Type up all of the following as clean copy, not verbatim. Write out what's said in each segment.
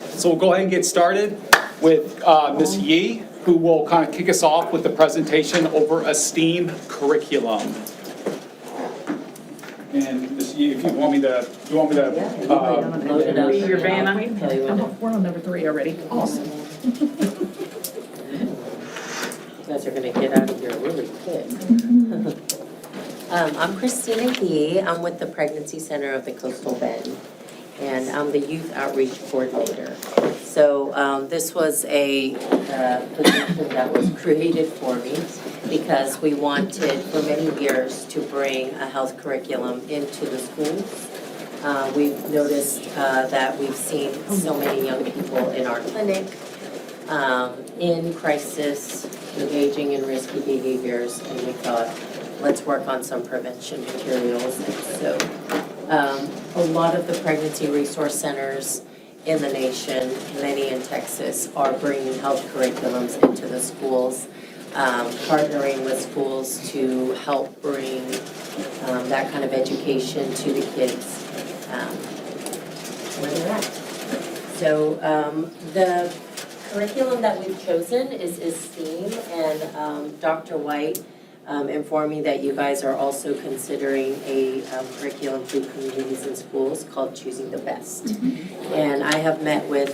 So we'll go ahead and get started with Ms. Yee, who will kind of kick us off with the presentation over a STEAM curriculum. And Ms. Yee, if you want me to, Load it up. Your van on? Tell you when to- We're on number 3 already. Awesome. You guys are gonna get out of here really quick. I'm Christina Yee. I'm with the Pregnancy Center of the Coastal Bend, and I'm the Youth Outreach Coordinator. So this was a position that was created for me because we wanted for many years to bring a health curriculum into the schools. We've noticed that we've seen so many young people in our clinic in crisis, engaging in risky behaviors, and we thought, let's work on some prevention materials. And so a lot of the pregnancy resource centers in the nation, many in Texas, are bringing health curriculums into the schools, partnering with schools to help bring that kind of education to the kids where they're at. So the curriculum that we've chosen is STEAM, and Dr. White informed me that you guys are also considering a curriculum through communities and schools called Choosing the Best. And I have met with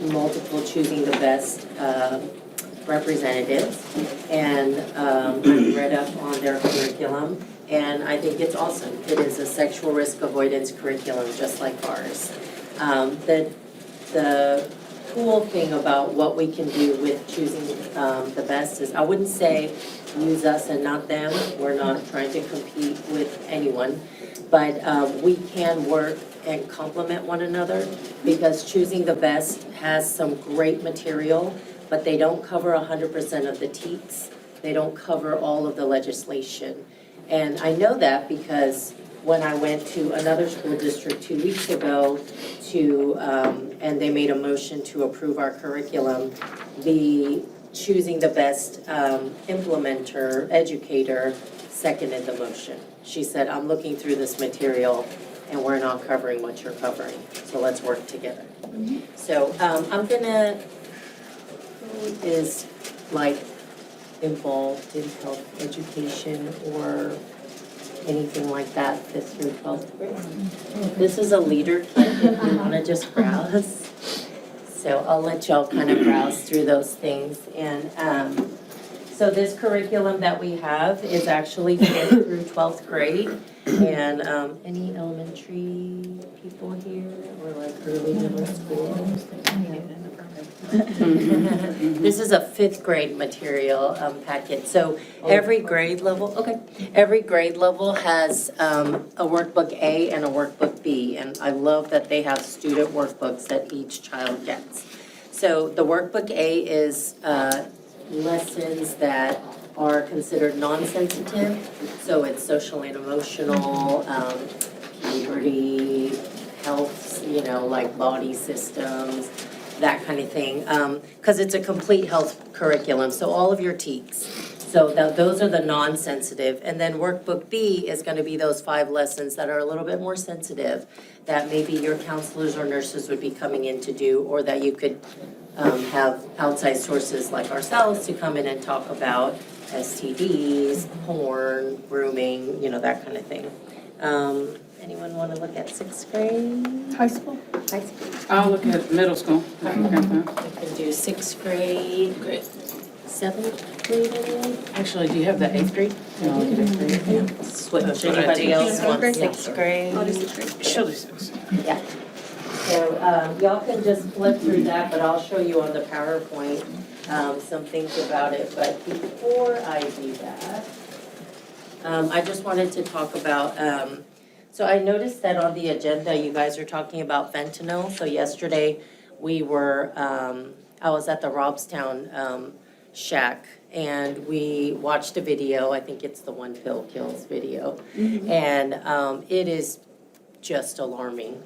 multiple Choosing the Best representatives, and I've read up on their curriculum, and I think it's awesome. It is a sexual risk avoidance curriculum just like ours. The cool thing about what we can do with Choosing the Best is, I wouldn't say use us and not them. We're not trying to compete with anyone, but we can work and complement one another, because Choosing the Best has some great material, but they don't cover 100% of the teats. They don't cover all of the legislation. And I know that because when I went to another school district 2 weeks ago and they made a motion to approve our curriculum, the Choosing the Best implementer, educator, seconded the motion. She said, I'm looking through this material and we're not covering what you're covering, so let's work together. So I'm gonna, who is like involved in health education or anything like that, 5th through 12th grade? This is a leader kit if you wanna just browse. So I'll let y'all kind of browse through those things. And so this curriculum that we have is actually 5th through 12th grade. And any elementary people here or like early middle school? This is a 5th grade material packet. So every grade level, every grade level has a workbook A and a workbook B. And I love that they have student workbooks that each child gets. So the workbook A is lessons that are considered non-sensitive. So it's social and emotional, puberty, health, like body systems, that kind of thing, because it's a complete health curriculum, so all of your teats. So those are the non-sensitive, and then workbook B is going to be those 5 lessons that are a little bit more sensitive, that maybe your counselors or nurses would be coming in to do, or that you could have outside sources like ourselves to come in and talk about STDs, porn, grooming, that kind of thing. Anyone want to look at 6th grade? High school? High school. I'll look at middle school. We can do 6th grade, 7th grade. Actually, do you have the 8th grade? No, I'll look at 8th grade. Yeah. Switch. That's what I Anybody teach. else want Yeah. 6th grade? I'll do 6th grade. She'll do 6th. Yeah. So y'all can just flip through that, but I'll show you on the PowerPoint some things about it. But before I do that, I just wanted to talk about, so I noticed that on the agenda, you guys are talking about fentanyl. So yesterday, we were, I was at the Robstown S.H.A.C, and we watched a video. I think it's the One Pill Kills video. And it is just alarming.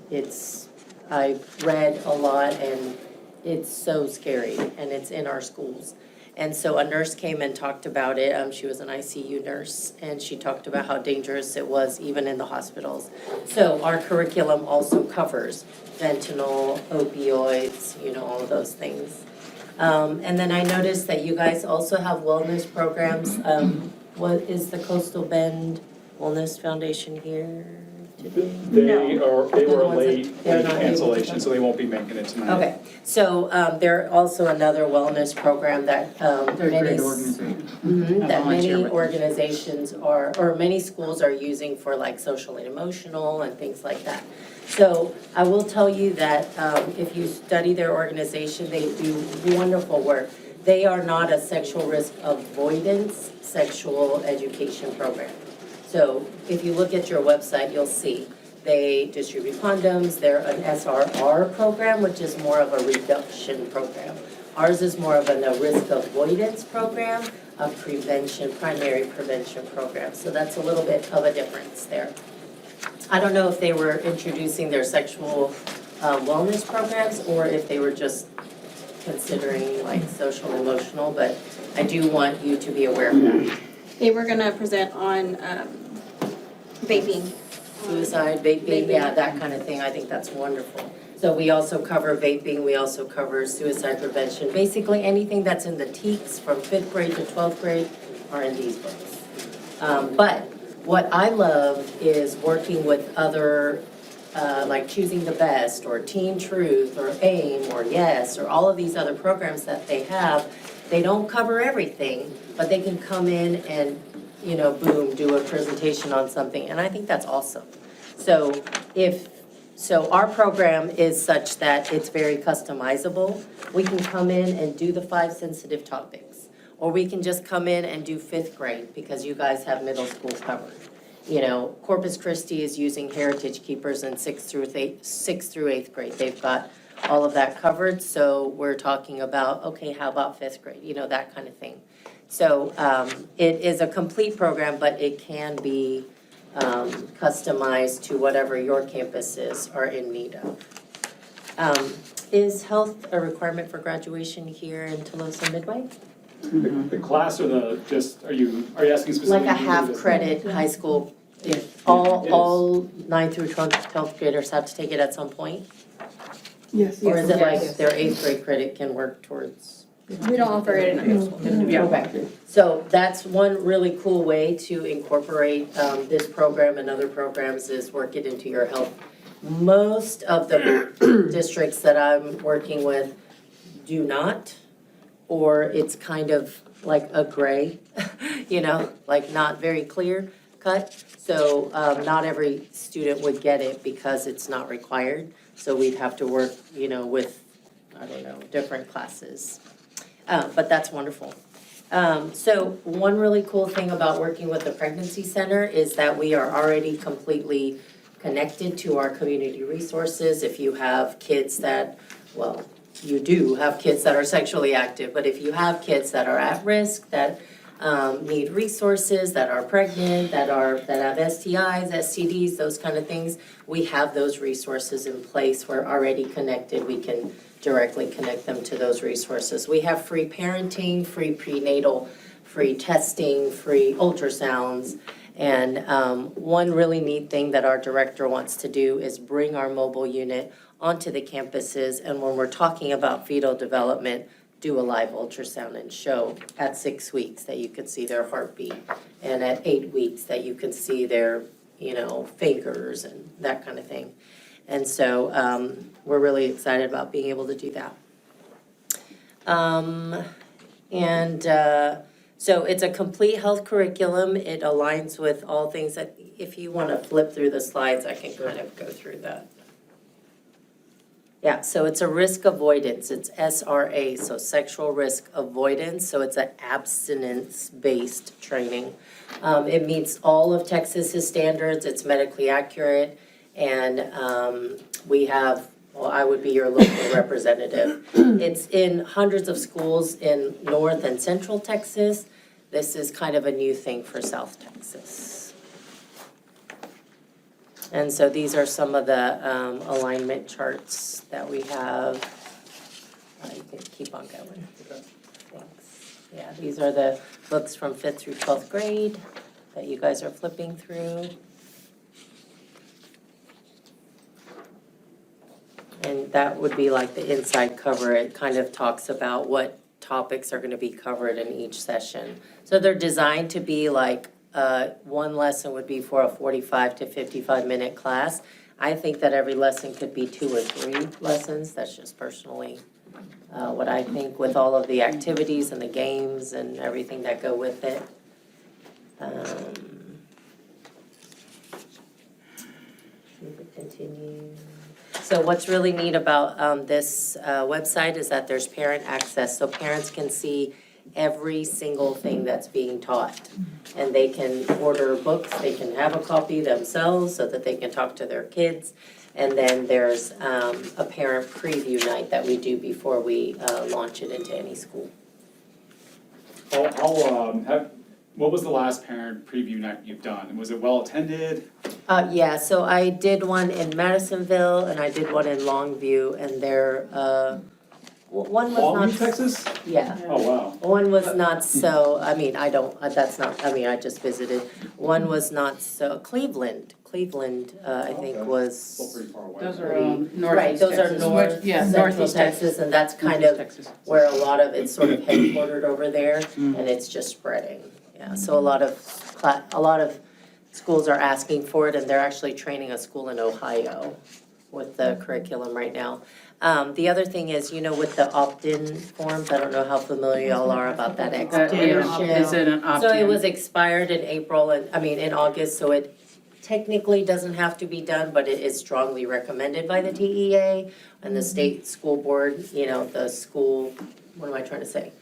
I read a lot, and it's so scary, and it's in our schools. And so a nurse came and talked about it. She was an ICU nurse, and she talked about how dangerous it was even in the hospitals. So our curriculum also covers fentanyl, opioids, all of those things. And then I noticed that you guys also have wellness programs. What is the Coastal Bend Wellness Foundation here today? They were They're the ones that- late they're not able to cancellation, come. so they won't be making it tonight. Okay, so they're also another wellness program that They're a many great organization. Mhm, I that volunteer many with them. organizations or many schools are using for like social and emotional and things like that. So I will tell you that if you study their organization, they do wonderful work. They are not a sexual risk avoidance sexual education program. So if you look at your website, you'll see they distribute condoms. They're an SRR program, which is more of a reduction program. Ours is more of a risk avoidance program, a primary prevention program. So that's a little bit of a difference there. I don't know if they were introducing their sexual wellness programs or if they were just considering like social and emotional, but I do want you to be aware of that. They were gonna present on vaping. Suicide, vaping, yeah, that kind of thing, I think that's wonderful. So we also cover vaping, we also cover suicide prevention, basically anything that's in the TEKS from 5th grade to 12th grade are in these books. But what I love is working with other, like Choosing the Best, or Teen Truth, or AIM, or YES, or all of these other programs that they have. They don't cover everything, but they can come in and, boom, do a presentation on something, and I think that's awesome. So our program is such that it's very customizable. We can come in and do the 5 sensitive topics, or we can just come in and do 5th grade because you guys have middle school covered. Corpus Christi is using Heritage Keepers in 6th through 8th grade. They've got all of that covered, so we're talking about, okay, how about 5th grade, that kind of thing. So it is a complete program, but it can be customized to whatever your campuses are in need of. Is health a requirement for graduation here in Tolosa Midway? The class or are you asking specifically? Like a half-credit high school, if all 9th through 12th graders have to take it at some point? Yes. Or is it like their 8th grade credit can work towards? We don't offer it in high school. Okay, so that's one really cool way to incorporate this program and other programs is work it into your health. Most of the districts that I'm working with do not, or it's kind of like a gray, like not very clear cut. So not every student would get it because it's not required. So we'd have to work, with, different classes. But that's wonderful. So one really cool thing about working with the Pregnancy Center is that we are already completely connected to our community resources. If you have kids that, you do have kids that are sexually active, but if you have kids that are at risk, that need resources, that are pregnant, that have STIs, STDs, those kind of things, we have those resources in place. We're already connected. We can directly connect them to those resources. We have free parenting, free prenatal, free testing, free ultrasounds. And one really neat thing that our director wants to do is bring our mobile unit onto the campuses. And when we're talking about fetal development, do a live ultrasound and show at 6 weeks that you can see their heartbeat. And at 8 weeks that you can see their, fingers and that kind of thing. And so we're really excited about being able to do that. So it's a complete health curriculum. It aligns with all things that, if you want to flip through the slides, I can kind of go through that. Yeah, so it's a risk avoidance. It's S.H.A.C, so sexual risk avoidance. So it's an abstinence-based training. It meets all of Texas's standards. It's medically accurate. And we have, I would be your local representative. It's in hundreds of schools in North and Central Texas. This is kind of a new thing for South Texas. And so these are some of the alignment charts that we have. You can keep on going. Thanks. Yeah, these are the books from 5th through 12th grade that you guys are flipping through. And that would be like the inside cover. It kind of talks about what topics are gonna be covered in each session. So they're designed to be like, one lesson would be for a 45 to 55-minute class. I think that every lesson could be 2 or 3 lessons. That's just personally what I think, with all of the activities and the games and everything that go with it. We could continue. So what's really neat about this website is that there's parent access, so parents can see every single thing that's being taught. And they can order books, they can have a copy themselves so that they can talk to their kids. And then there's a parent preview night that we do before we launch it into any school. What was the last parent preview night you've done? Was it well attended? Yeah, so I did one in Madisonville and I did one in Longview, and they're, one was not. Longview, Texas? Yeah. Oh, wow. One was not so, I mean, I don't, that's not, I mean, I just visited. One was not so, Cleveland, I think Okay. Still was, pretty far away. Those are right, northeast those are Texas. north, Yeah, central northeast Texas, and that's kind Northeast of Texas. where a lot of, it's sort of headquartered over there, and it's just spreading. Yeah, so a lot of schools are asking for it, and they're actually training a school in Ohio with the curriculum right now. The other thing is, with the opt-in forms, I don't know how familiar y'all are about that expiration. Is it an opt-in? So it was expired in in August, so it technically doesn't have to be done, but it is strongly recommended by the TEA and the state school board, the school, what am I trying to say?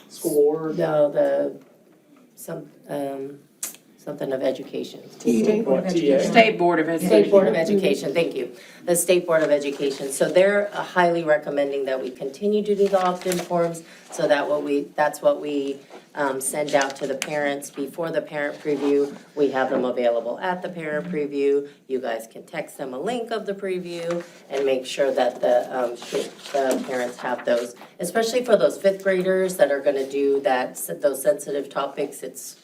School board? No, something of education. State Board of Education. State Board of Education, thank you. The State Board of Education. So they're highly recommending that we continue to do the opt-in forms, so that's what we send out to the parents before the parent preview. We have them available at the parent preview. You guys can text them a link of the preview and make sure that the parents have those. Especially for those 5th graders that are gonna do those sensitive topics, it's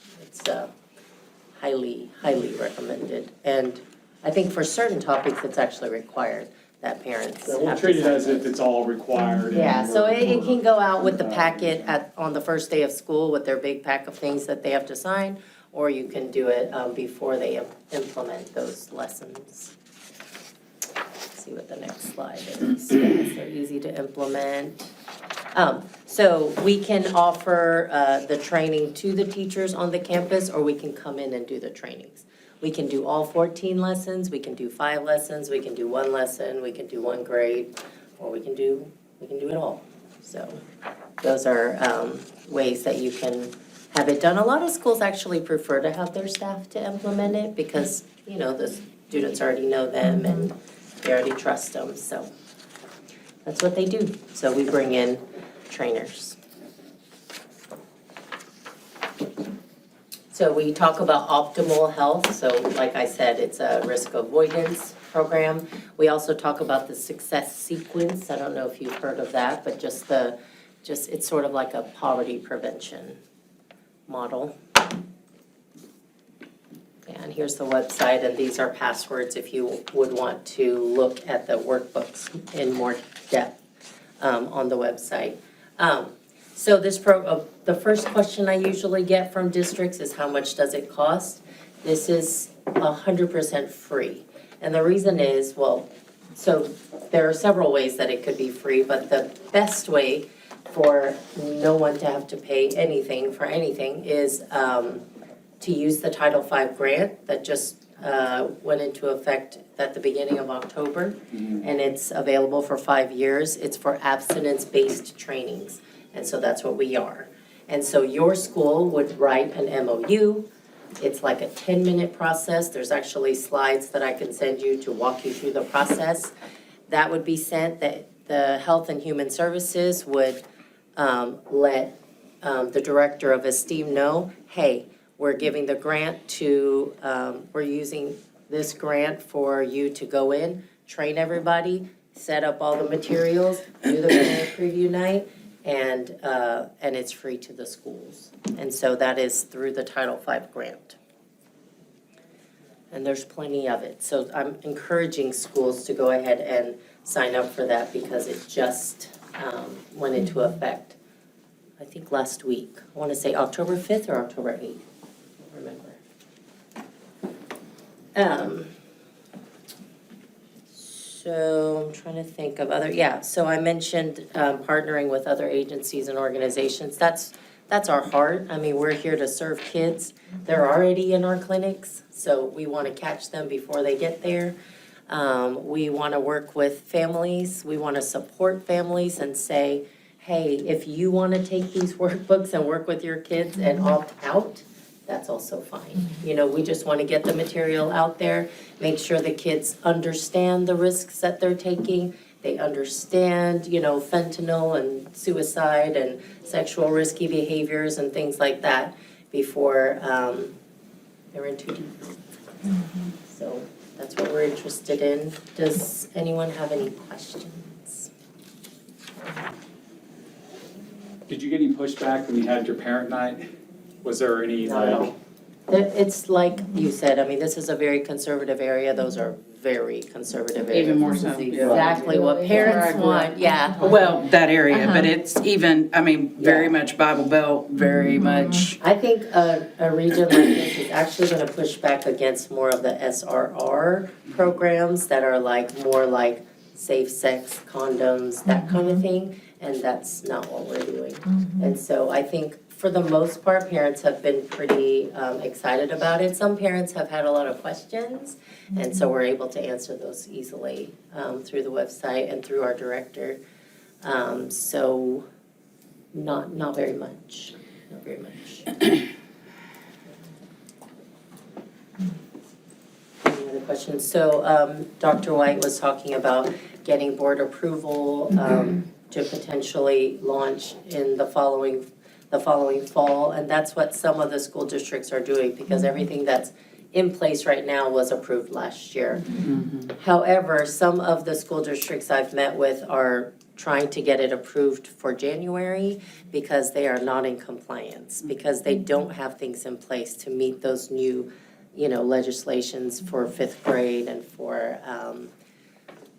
highly, highly recommended. And I think for certain topics, it's actually required that parents Yeah, we'll have to treat it sign as if those. it's all required. Yeah, so it can go out with the packet on the first day of school with their big pack of things that they have to sign, or you can do it before they implement those lessons. Let's see what the next slide is. Yes, they're easy to implement. So we can offer the training to the teachers on the campus, or we can come in and do the trainings. We can do all 14 lessons, we can do 5 lessons, we can do 1 lesson, we can do 1 grade, or we can do it all. So those are ways that you can have it done. A lot of schools actually prefer to have their staff to implement it because, the students already know them and they already trust them, so that's what they do. So we bring in trainers. So we talk about optimal health. So like I said, it's a risk avoidance program. We also talk about the success sequence. I don't know if you've heard of that, but it's sort of like a poverty prevention model. And here's the website, and these are passwords if you would want to look at the workbooks in more depth on the website. So the first question I usually get from districts is how much does it cost? This is 100% free. And the reason is, so there are several ways that it could be free, but the best way for no one to have to pay anything for anything is to use the Title V grant that just went into effect at the beginning of October. And it's available for 5 years. It's for abstinence-based trainings. And so that's what we are. And so your school would write an MOU. It's like a 10-minute process. There's actually slides that I can send you to walk you through the process. That would be sent, that the Health and Human Services would let the director of esteem know, hey, we're giving the grant to, we're using this grant for you to go in, train everybody, set up all the materials, do the grant preview night, and it's free to the schools. And so that is through the Title V grant. And there's plenty of it. So I'm encouraging schools to go ahead and sign up for that because it just went into effect, I think last week. I want to say October 5th or October 8th, I don't remember. So I'm trying to think of other, so I mentioned partnering with other agencies and organizations. That's our heart. I mean, we're here to serve kids. They're already in our clinics, so we want to catch them before they get there. We want to work with families. We want to support families and say, hey, if you want to take these workbooks and work with your kids and opt out, that's also fine. You know, we just want to get the material out there, make sure the kids understand the risks that they're taking. They understand, you know, fentanyl and suicide and sexual risky behaviors and things like that before they're in too deep. So that's what we're interested in. Does anyone have any questions? Did you get any pushback when you had your parent night? Was there any Not at like? all. It's like you said, I mean, this is a very conservative area. Those are very conservative areas. Even more so. This is exactly what parents want, yeah. Well, that area, but it's even, I mean, very much Bible Belt, very much. I think a region like this is actually gonna push back against more of the SRR programs that are like, more like safe sex, condoms, that kind of thing, and that's not what we're doing. And so I think for the most part, parents have been pretty excited about it. Some parents have had a lot of questions, and so we're able to answer those easily through the website and through our director. So not very much, not very much. Any other questions? So Dr. White was talking about getting board approval to potentially launch in the following fall, and that's what some of the school districts are doing, because everything that's in place right now was approved last year. However, some of the school districts I've met with are trying to get it approved for January because they are not in compliance, because they don't have things in place to meet those new, you know, legislations for 5th grade and for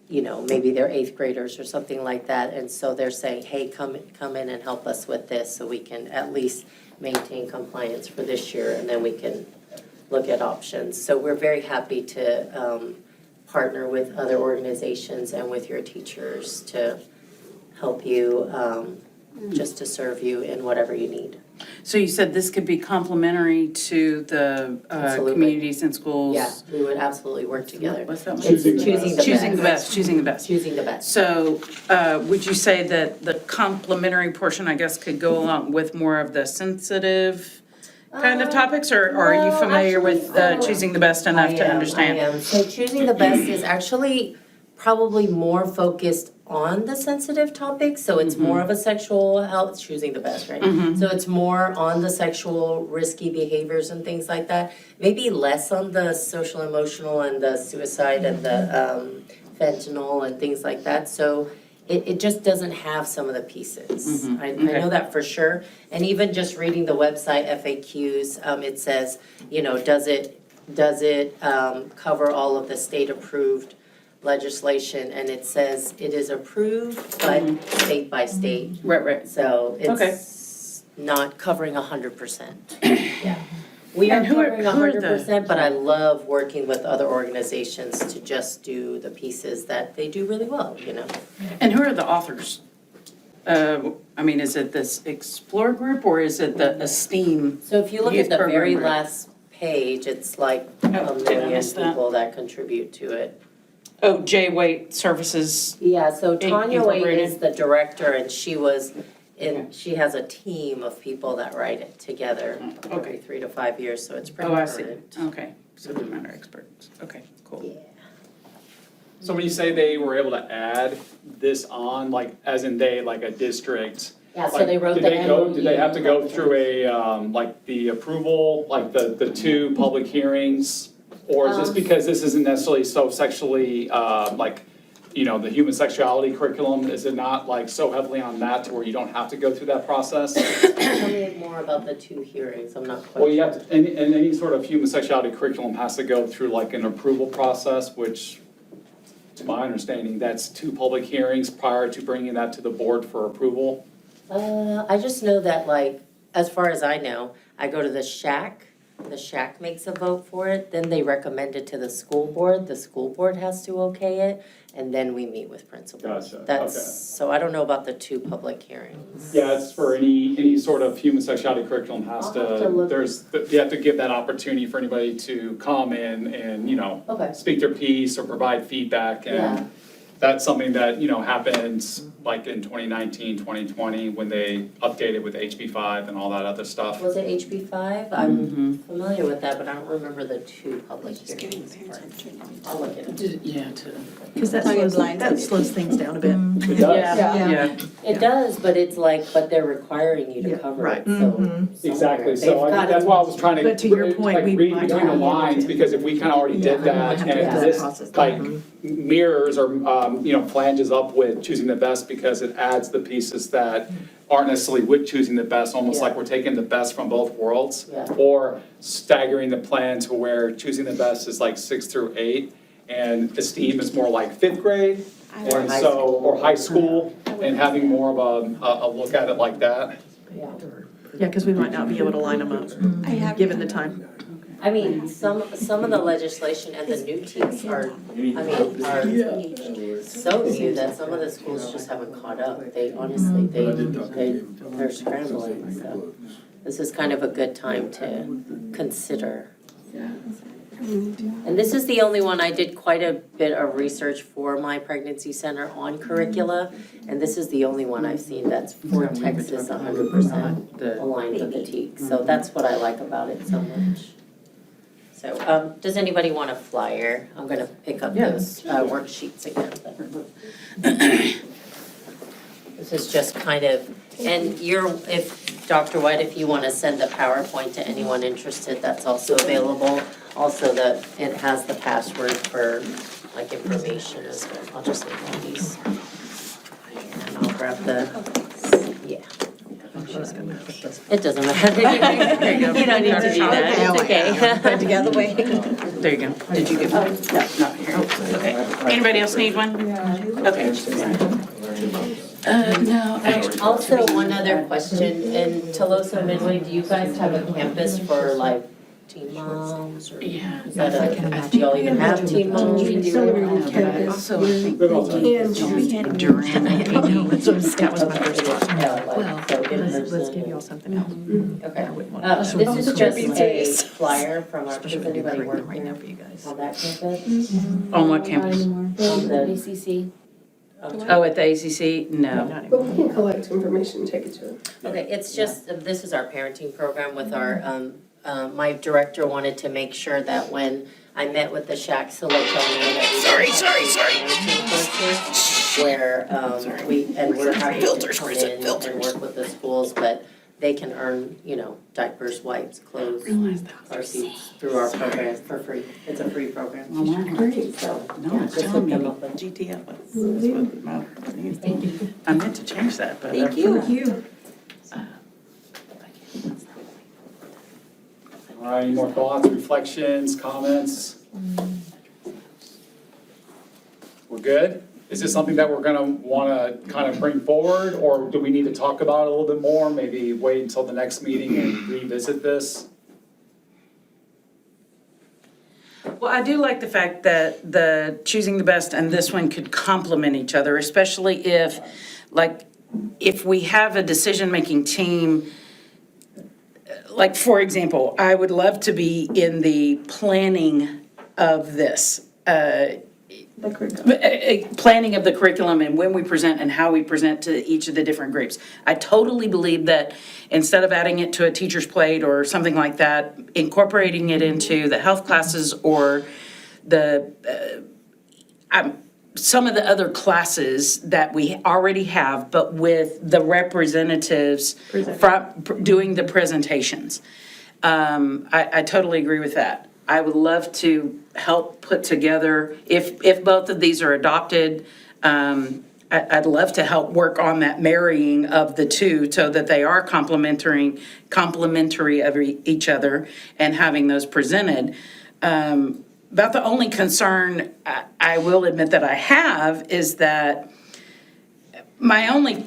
you know, maybe they're 8th graders or something like that. And so they're saying, hey, come in and help us with this so we can at least maintain compliance for this year, and then we can look at options. So we're very happy to partner with other organizations and with your teachers to help you, just to serve you in whatever you need. So you said this could be complementary to the Absolutely. communities and schools? Yeah, we would absolutely work together. What's that one? It's Choosing the choosing the best. Choosing the best, choosing the best. Choosing the best. So would you say that the complementary portion, I guess, could go along with more of the sensitive kind of topics? Or are you well, familiar with actually, choosing the best enough to understand? I am. So choosing the best is actually probably more focused on the sensitive topics, so it's more of a sexual health, choosing the best, right? So it's more on the sexual risky behaviors and things like that, maybe less on the social emotional and the suicide and the fentanyl and things like that. So it just doesn't have some of the pieces. I know that for sure. And even just reading the website FAQs, it says, you know, does it cover all of the state approved legislation? And it says it is approved, but state by state. Right. So Okay. it's not covering 100%. Yeah. We are And who are- covering who are the- 100%, but I love working with other organizations to just do the pieces that they do really well, you know? And who are the authors? I mean, is it this Explore group or is it the Esteem? So if you look Youth at the program very group. last page, it's like a did I million miss that? people that contribute to it. Oh, J. Waite Services. Yeah, so Tanya Wade Incorporated. is the director, and she has a team of people that write it together every 3 to 5 years, so it's pretty Oh, I current. see. Okay, subject matter experts. Okay, cool. Yeah. So when you say they were able to add this on, like, as in they, like a district? Yeah, so like, they wrote did the they go? Did they MOU, have to go through a, like, the approval, like the 2 public hearings? Or is this because this isn't necessarily so sexually, like, you know, the human sexuality curriculum, is it not like so heavily on that to where you don't have to go through that process? Tell me more about the 2 hearings, I'm not quite. Well, you have to, any sort of human sexuality curriculum has to go through like an approval process, which, to my understanding, that's 2 public hearings prior to bringing that to the board for approval. I just know that, like, as far as I know, I go to the S.H.A.C makes a vote for it, then they recommend it to the school board has to okay it, and then we meet with principals. Gotcha, That's, okay. so I don't know about the 2 public hearings. Yeah, it's for any sort of human sexuality curriculum has I'll have to look. you have to give that opportunity for anybody to come in and, you know, Okay. speak their piece or provide feedback. Yeah. And that's something that, you know, happens like in 2019, 2020, when they updated with HB5 and all that other stuff. Was it HB5? I'm familiar with that, but I don't remember the 2 public hearings. I'll look at it. Yeah, Because that Talking slows, blinds that me. slows things down a bit. It does. Yeah. It does, but it's like, but they're requiring you to Yeah, cover right. it, so. Exactly, somewhere. so They've I think gotta- that's why I was trying to. But to your point, like, we read might between the not be able lines, to. because if we kind of already did that, have to go and through this, that process. like, mirrors or, you know, flanges up with choosing the best, because it adds the pieces that aren't necessarily with choosing the best, almost like Yeah. we're taking the best from both worlds. Yeah. Or staggering the plan to where choosing the best is like 6 through 8, and esteem is more like 5th grade. Or And high so, school. or high school, and having more of a look at it like that. Yeah. Yeah, because we might not be able to line them up, given the time. I mean, some of the legislation and the new teams are, are so new that some of the schools just haven't caught up. They honestly, they're scrambling, so this is kind of a good time to consider. And this is the only one, I did quite a bit of research for my pregnancy center on curricula, and this is the only one I've seen that's for Texas 100% aligned with the TEAC. So that's what I like about it so much. So, does anybody want a flyer? I'm gonna pick up those worksheets again. This is just kind of, and if, Dr. White, if you wanna send the PowerPoint to anyone interested, that's also available. Also, it has the password for like information as well. I'll just leave all these. And I'll grab yeah. It doesn't matter. There you go. You don't need to do that, it's okay. Put it together, wait. There you go. Did you get one? No, not here. Okay. Anybody else need one? Okay. No, actually. Also, one other question, in Tolosa Midway, do you guys have a campus for like teen moms or? Yeah. Is that do y'all even have teen moms? Also, I think And Duran. that was my first thought. Yeah, Well, like, so in let's give person. y'all something else. Okay. This is just a flyer from our, does Especially with the anybody work curriculum right now here for you guys. on that campus? On what campus? On the ACC? Oh, at the ACC? No. Not anymore. But we can collect information and take it to them. Okay, it's just, this is our parenting program with our, my director wanted to make sure that when I met with the S.H.A.C, to let y'all know that. Sorry. Where, we're happy to come in and work with the schools, but they can earn, you know, diapers, wipes, clothes, car seats through our program for free. It's a free program. Oh, wow. So, No yeah, one's just telling look me. them up. GTF. I meant to change that, but. Thank you. All right, any more thoughts, reflections, comments? We're good? Is this something that we're gonna wanna kind of bring forward, or do we need to talk about it a little bit more? Maybe wait until the next meeting and revisit this? Well, I do like the fact that the choosing the best and this one could complement each other, especially if we have a decision-making team. Like, for example, I would love to be in the planning of this, planning of the curriculum and when we present and how we present to each of the different groups. I totally believe that instead of adding it to a teacher's plate or something like that, incorporating it into the health classes or some of the other classes that we already have, but with the representatives doing the presentations. I totally agree with that. I would love to help put together, if both of these are adopted, I'd love to help work on that marrying of the two so that they are complementary of each other and having those presented. About the only concern I will admit that I have is that my only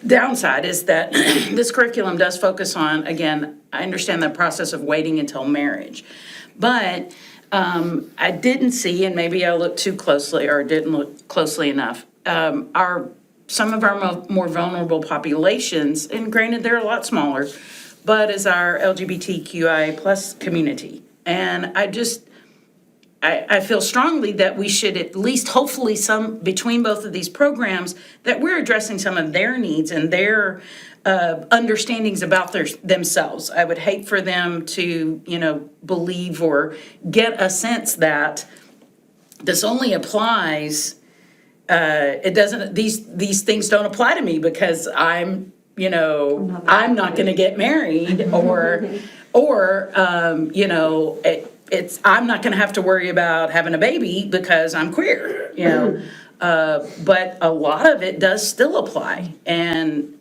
downside is that this curriculum does focus on, again, I understand the process of waiting until marriage. But I didn't see, and maybe I looked too closely or didn't look closely enough, some of our more vulnerable populations, and granted, they're a lot smaller, but is our LGBTQI plus community. And I feel strongly that we should at least, hopefully between both of these programs, that we're addressing some of their needs and their understandings about themselves. I would hate for them to, believe or get a sense that this only applies, it doesn't, these things don't apply to me because I'm not gonna get married or I'm not gonna have to worry about having a baby because I'm queer, but a lot of it does still apply. And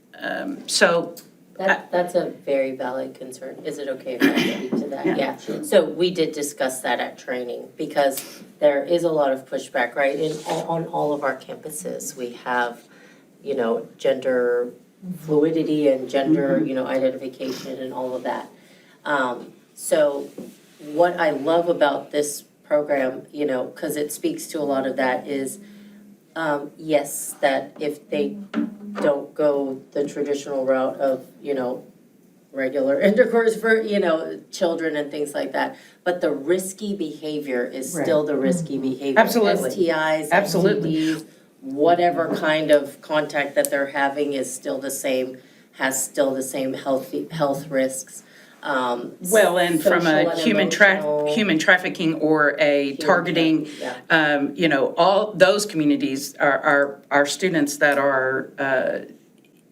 so That's a very valid concern. Is it okay if I speak to that? Yeah. So we did discuss that at training because there is a lot of pushback, right? On all of our campuses, we have, gender fluidity and gender, identification and all of that. So what I love about this program, because it speaks to a lot of that is, yes, that if they don't go the traditional route of, regular intercourse for, children and things like that. But the risky behavior is still the risky behavior. Absolutely. STIs, Absolutely. STDs, whatever kind of contact that they're having is still the same, has still the same health risks. Well, and from a social and emotional- human trafficking or a targeting, all those communities are students that are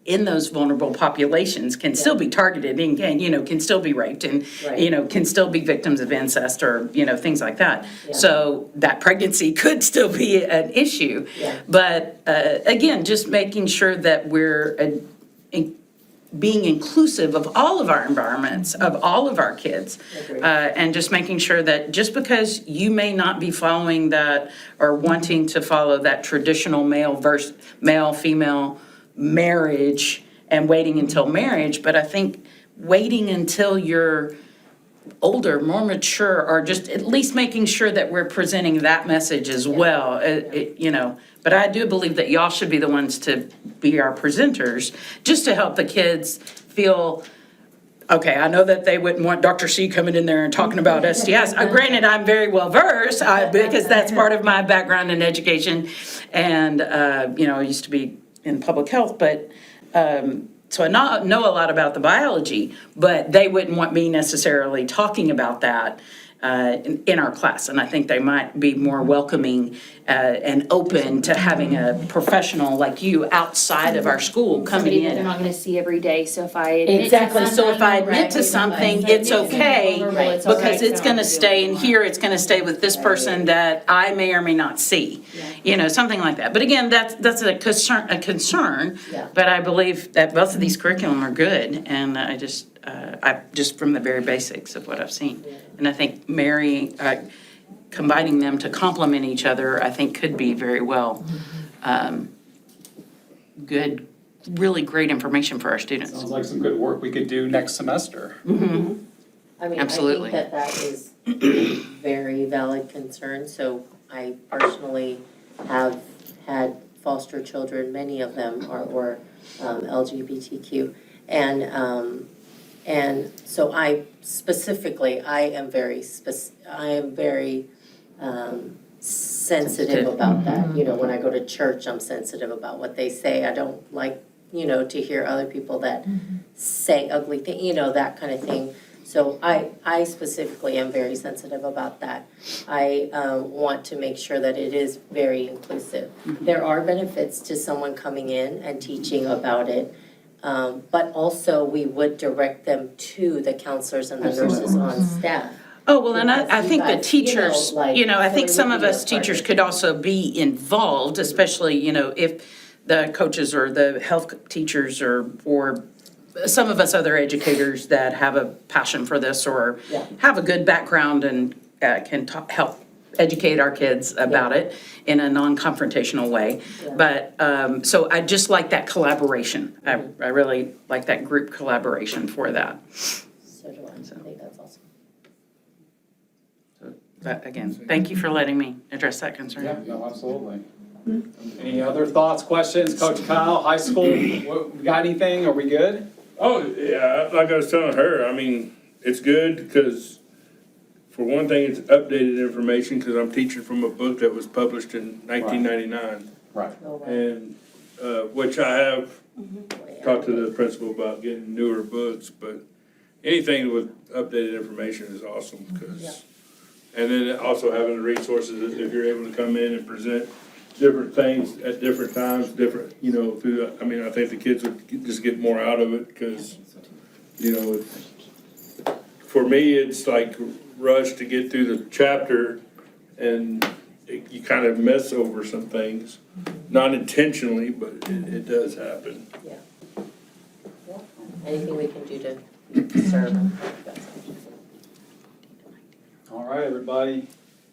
in those vulnerable populations can still be targeted and can still be raped and, Right. Can still be victims of incest or, things like that. Yeah. So that pregnancy could still be an issue. Yeah. But again, just making sure that we're being inclusive of all of our environments, of all of our kids. Agreed. And just making sure that just because you may not be following that or wanting to follow that traditional male-female marriage and waiting until marriage, but I think waiting until you're older, more mature, or just at least making sure that we're presenting that message as well, But I do believe that y'all should be the ones to be our presenters, just to help the kids feel, okay, I know that they wouldn't want Dr. C coming in there and talking about STIs. Granted, I'm very well versed, because that's part of my background in education. And, I used to be in public health, but, so I know a lot about the biology, but they wouldn't want me necessarily talking about that in our class. And I think they might be more welcoming and open to having a professional like you outside of our school coming Somebody that they're in. not gonna see every day, so if I admit to Exactly, so if I something, admit to right, something, if it's I admit to something okay, vulnerable, it's all because right, it's so I gonna don't do stay it in anymore. here, it's gonna stay with this person that I may or may not see. Something like that. But again, that's a concern, Yeah. but I believe that both of these curriculum are good, and I just from the very basics of what I've seen. And I think combining them to complement each other, I think could be very well good, really great information for our students. Sounds like some good work we could do next semester. I mean, Absolutely. I think that is a very valid concern. So I personally have had foster children, many of them were LGBTQ. And so I am very sensitive about that. When I go to church, I'm sensitive about what they say. I don't like, to hear other people that say ugly things, that kind of thing. So I specifically am very sensitive about that. I want to make sure that it is very inclusive. There are benefits to someone coming in and teaching about it, but also we would direct them to the counselors and the nurses on staff. Oh, well, and I Because think you the guys, teachers, like, I think so it some would of be a us teachers partnership. could also be involved, especially, if the coaches or the health teachers or some of us other educators that have a passion for this or Yeah. have a good background and can help educate our kids about Yeah. it in a non-confrontational way. Yeah. But, so I just like that collaboration. I really like that group collaboration for that. So do I. I think that's awesome. But again, thank you for letting me address that concern. Yeah, no, absolutely. Any other thoughts, questions? Coach Kyle, high school, we got anything? Are we good? Oh, yeah, like I was telling her, I mean, it's good because for one thing, it's updated information because I'm teaching from a book that was published in 1999. Right. Oh, wow. And, which I have talked to the principal about getting newer books, but anything with updated information is awesome because, and then also having the resources, if you're able to come in and present different things at different times, different, through, I mean, I think the kids would just get more out of it because, for me, it's like rush to get through the chapter and you kind of mess over some things, not intentionally, but it does happen. Yeah. Yeah. Anything we can do to serve. All right, everybody.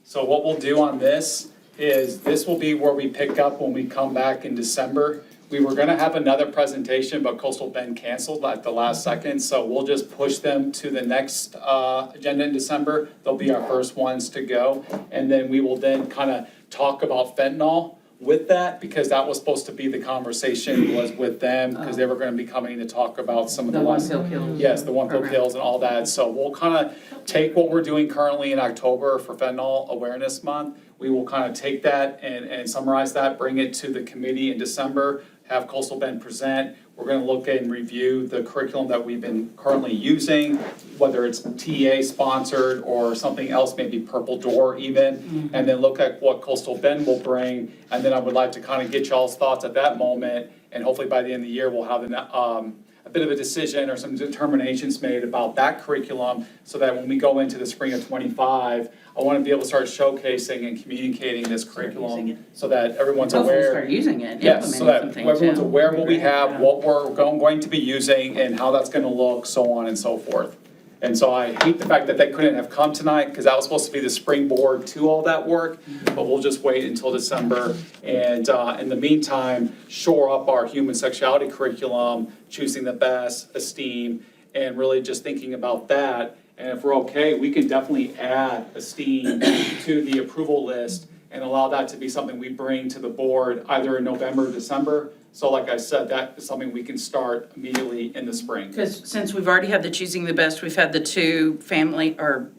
So what we'll do on this is this will be where we pick up when we come back in December. We were gonna have another presentation, but Coastal Bend canceled at the last second, so we'll just push them to the next agenda in December. They'll be our first ones to go, and then we will then kind of talk about fentanyl with that, because that was supposed to be the conversation was with them, because they were gonna be coming to talk about some of the lessons. one pill kills. Yes, the one pill program. kills and all that, so we'll kind of take what we're doing currently in October for Fentanyl Awareness Month. We will kind of take that and summarize that, bring it to the committee in December, have Coastal Bend present. We're gonna look and review the curriculum that we've been currently using, whether it's TA sponsored or something else, maybe Purple Door even, and then look at what Coastal Bend will bring. And then I would like to kind of get y'all's thoughts at that moment, and hopefully by the end of the year, we'll have a bit of a decision or some determinations made about that curriculum, so that when we go into the spring of '25, I want to be able to start showcasing and communicating this curriculum so that everyone's Hopefully aware. start using it, Yes, so implementing that some things. everyone's yeah. aware of what we have, Yeah. what we're going to be using, and how that's gonna look, so on and so forth. And so I hate the fact that they couldn't have come tonight, because that was supposed to be the springboard to all that work, but we'll just wait until December. And in the meantime, shore up our human sexuality curriculum, choosing the best, esteem, and really just thinking about that. And if we're okay, we can definitely add esteem to the approval list and allow that to be something we bring to the board either in November or December. So like I said, that is something we can start immediately in the spring. Because since we've already had the choosing the best, we've had the two family or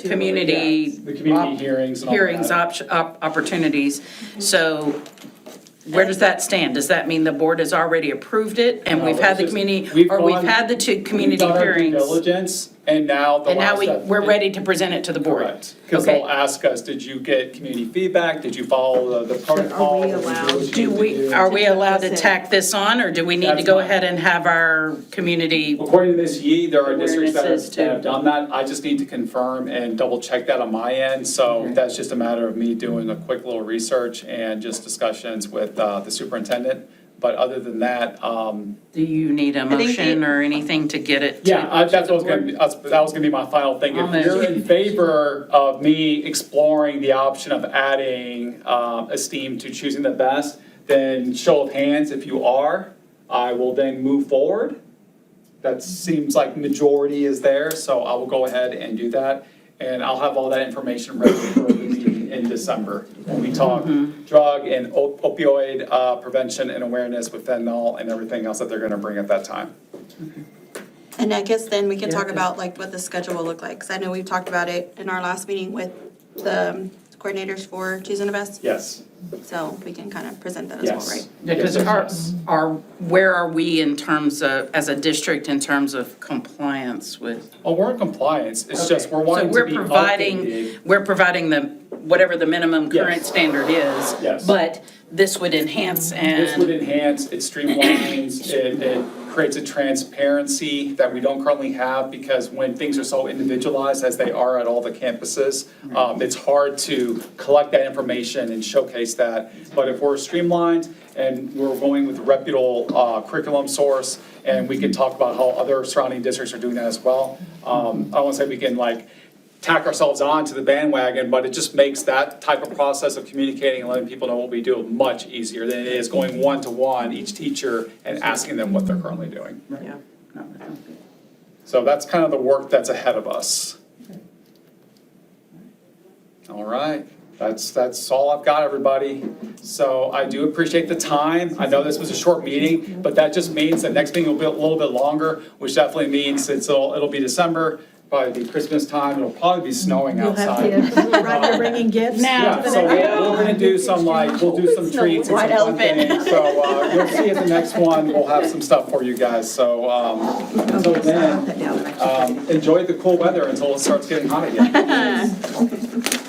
community. The community hearings and all Hearings, that. opportunities. So where does that stand? Does that mean the board has already approved it and No, we've had it's the just- community, we've or we've gone- had the two community We've done our due hearings? diligence, and now the And now last step. we're ready to present it to the board? Correct, because Okay. they'll ask us, did you get community feedback? Did you follow the protocol? Did you do allowed- what you Do need to we, do? are we allowed to Listen. tack this on, or do we need to That's go fine. ahead and have our community? According to Ms. Yee, there are districts that Awarenesses have too. done that. I just need to confirm and double check that on my end. So Okay. that's just a matter of me doing a quick little research and just discussions with the superintendent. But other than that, Do you need a think motion or anything to get it? to- yeah, that's what was gonna be, that was gonna be my final thing. I'll If you're move. in favor of me exploring the option of adding esteem to choosing the best, then show of hands if you are. I will then move forward. That seems like majority is there, so I will go ahead and do that. And I'll have all that information ready for the meeting in December, when we talk drug and opioid prevention and awareness with fentanyl and everything else that they're gonna bring at that time. And I guess then we can Yeah. talk about like what the schedule will look like, because I know we've talked about it in our last meeting with the coordinators for choosing the best. Yes. So we can kind of present that as well, Yes. right? Because Yes. where are we in terms of, as a district, in terms of compliance with? Oh, we're in compliance, it's just we're wanting to So be we're providing, updated. we're providing the, whatever the minimum current Yes. standard is. Yes. But this would enhance This would and, enhance, it streamlines, it creates a transparency that we don't currently have, because when things are so individualized as they are at all the campuses, it's hard to collect that information and showcase that. But if we're streamlined and we're going with a reputable curriculum source, and we can talk about how other surrounding districts are doing that as well, I won't say we can like tack ourselves on to the bandwagon, but it just makes that type of process of communicating and letting people know what we do much easier than it is going one-to-one, each teacher, and asking them what they're currently doing. Yeah. No, that sounds good. So that's kind of the work that's ahead of us. All right, that's all I've got, everybody. So I do appreciate the time. I know this was a short meeting, but that just means that next meeting will be a little bit longer, which definitely means it'll be December, probably be Christmas time, it'll probably be snowing outside. Right, you're bringing gifts. Now. Yeah, so we're gonna do some we'll do some treats and some White fun elephant. things. So you'll see at the next one, we'll have some stuff for you guys. So until then, enjoy the cool weather until it starts getting hot again.